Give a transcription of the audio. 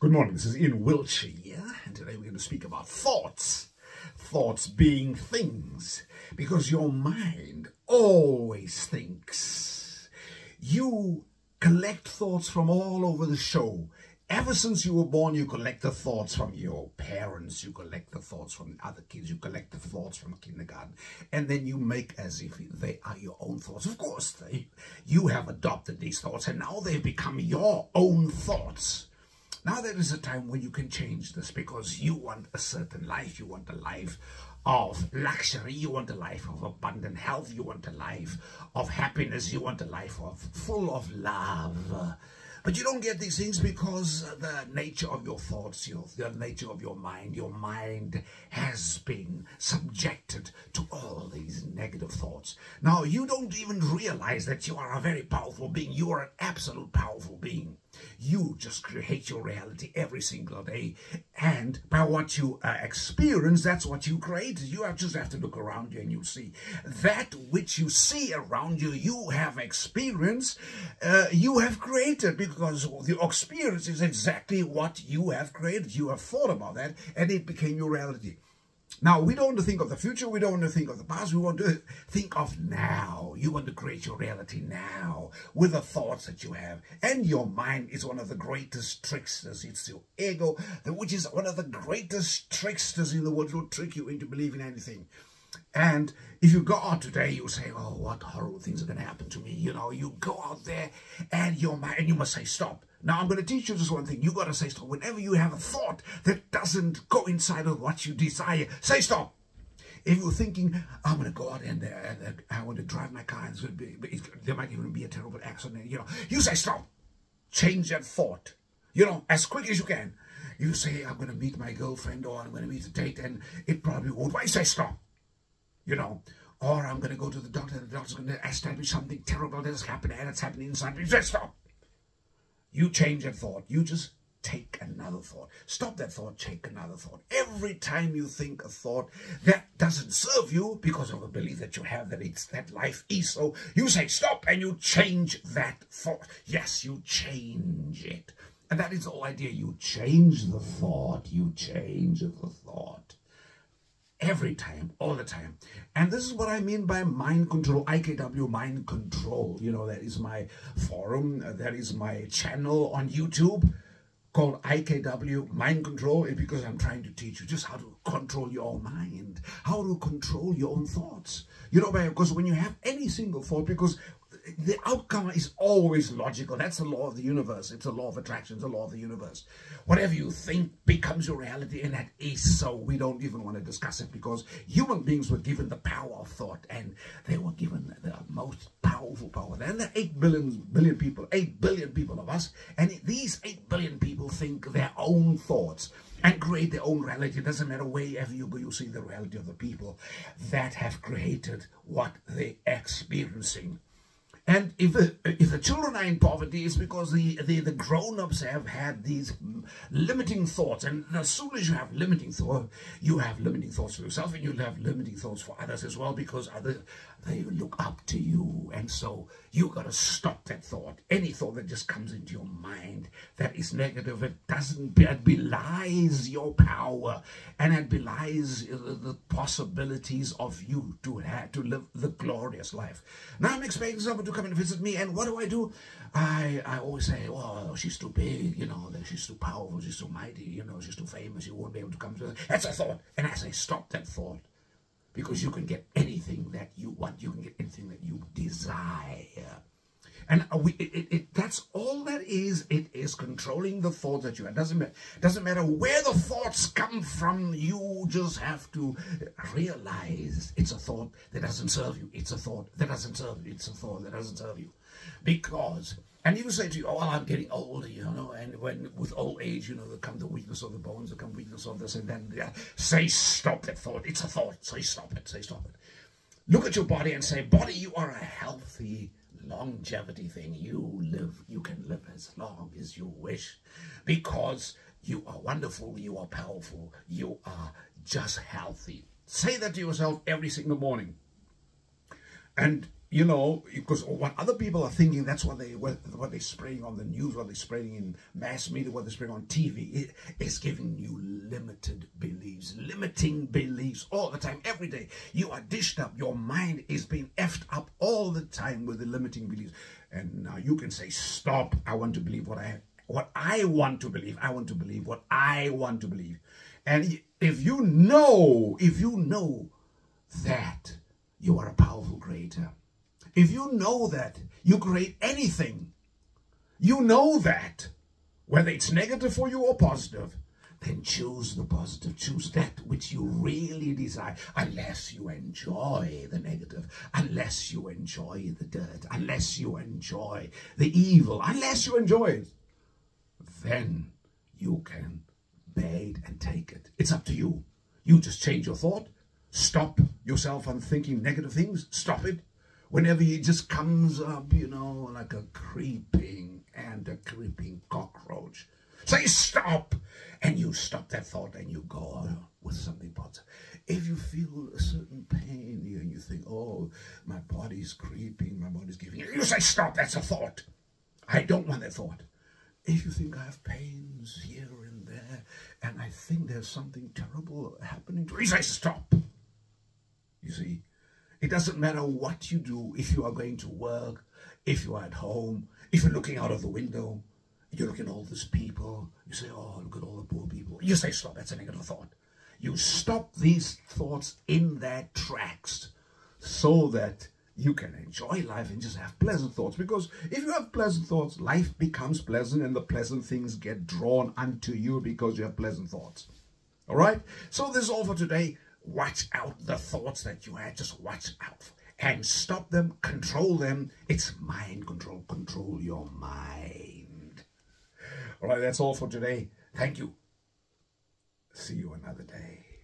Good morning, this is Ian Wiltshire, and today we're going to speak about thoughts. Thoughts being things, because your mind always thinks. You collect thoughts from all over the show. Ever since you were born, you collect the thoughts from your parents, you collect the thoughts from other kids, you collect the thoughts from kindergarten, and then you make as if they are your own thoughts. Of course, you have adopted these thoughts, and now they've become your own thoughts. Now there is a time when you can change this, because you want a certain life. You want a life of luxury. You want a life of abundant health. You want a life of happiness. You want a life full of love. But you don't get these things because the nature of your thoughts, the nature of your mind has been subjected to all these negative thoughts. Now, you don't even realize that you are a very powerful being. You are an absolute powerful being. You just create your reality every single day. And by what you experience, that's what you create. You just have to look around you and you'll see. That which you see around you, you have experienced, you have created, because the experience is exactly what you have created. You have thought about that and it became your reality. Now, we don't want to think of the future. We don't want to think of the past. We want to think of now. You want to create your reality now with the thoughts that you have. And your mind is one of the greatest tricksters. It's your ego, which is one of the greatest tricksters in the world. It will trick you into believing anything. And if you go out today, you say, oh, what horrible things are going to happen to me. You know, you go out there and your mind, and you must say, stop. Now, I'm going to teach you just one thing. You got to say stop. Whenever you have a thought that doesn't go inside of what you desire, say stop. If you're thinking, I'm going to go out and I want to drive my car, there might even be a terrible accident, you say stop. Change that thought, as quick as you can. You say, I'm going to meet my girlfriend, or I'm going to meet a date, and it probably won't. Why say stop? Or I'm going to go to the doctor, and the doctor's going to establish something terrible that has happened, and it's happening inside me. Just stop. You change that thought. You just take another thought. Stop that thought, take another thought. Every time you think a thought that doesn't serve you because of a belief that you have that life is so, you say stop and you change that thought. Yes, you change it. And that is the whole idea. You change the thought. You change the thought. Every time, all the time. And this is what I mean by mind control, IKW Mind Control. That is my forum, that is my channel on YouTube called IKW Mind Control, because I'm trying to teach you just how to control your own mind, how to control your own thoughts. Because when you have any single thought, because the outcome is always logical. That's the law of the universe. It's a law of attraction. It's a law of the universe. Whatever you think becomes your reality, and that is so. We don't even want to discuss it, because human beings were given the power of thought, and they were given the most powerful power. And there are 8 billion people, 8 billion people of us, and these 8 billion people think their own thoughts and create their own reality. It doesn't matter wherever you go, you see the reality of the people that have created what they're experiencing. And if the children are in poverty, it's because the grown-ups have had these limiting thoughts. And as soon as you have limiting thoughts for yourself, and you'll have limiting thoughts for others as well, because they look up to you. And so you got to stop that thought. Any thought that just comes into your mind that is negative, it belies your power, and it belies the possibilities of you to live the glorious life. Now I'm expecting someone to come and visit me, and what do? I always say, oh, she's too big, she's too powerful, she's too mighty, she's too famous, you won't be able to come to her. That's a thought. And I say, stop that thought. Because you can get anything that you want. You can get anything that you desire. And that's all that is. It is controlling the thoughts that you have. Doesn't matter where the thoughts come from. You just have to realize it's a thought that doesn't serve you. It's a thought that doesn't serve you. It's a thought that doesn't serve you. Because, and you say to you, oh, well, I'm getting older, and when with old age, there come the weakness of the bones, there come weakness of this, and then say stop that thought. It's a thought. Say stop it. Say stop it. Look at your body and say, body, you are a healthy longevity thing. You can live as long as you wish, because you are wonderful, you are powerful, you are just healthy. Say that to yourself every single morning. And you know, because what other people are thinking, that's what they're spraying on the news, what they're spraying in mass media, what they're spraying on TV. It is giving you limited beliefs, limiting beliefs all the time, every day. You are dished up. Your mind is being effed up all the time with the limiting beliefs. And now you can say, stop. I want to believe what I want to believe. I want to believe what I want to believe. And if you know that you are a powerful creator, if you know that you create anything, you know that, whether it's negative for you or positive, then choose the positive. Choose that which you really desire, unless you enjoy the negative, unless you enjoy the dirt, unless you enjoy the evil, unless you enjoy it. Then you can bear it and take it. It's up to you. You just change your thought. Stop yourself from thinking negative things. Stop it. Whenever it just comes up, you know, like a creeping cockroach. Say stop, and you stop that thought and you go on with something positive. If you feel a certain pain here and you think, oh, my body's creeping, my body's giving, you say stop, that's a thought. I don't want that thought. If you think I have pains here and there, and I think there's something terrible happening to me, you say stop. You see? It doesn't matter what you do, if you are going to work, if you are at home, if you're looking out of the window, you're looking at all these people, you say, oh, look at all the poor people. You say, stop, that's a negative thought. You stop these thoughts in their tracks so that you can enjoy life and just have pleasant thoughts. Because if you have pleasant thoughts, life becomes pleasant and the pleasant things get drawn unto you because you have pleasant thoughts. All right? So this is all for today. Watch out the thoughts that you had. Just watch out and stop them, control them. It's mind control. Control your mind. All right, that's all for today. Thank you. See you another day.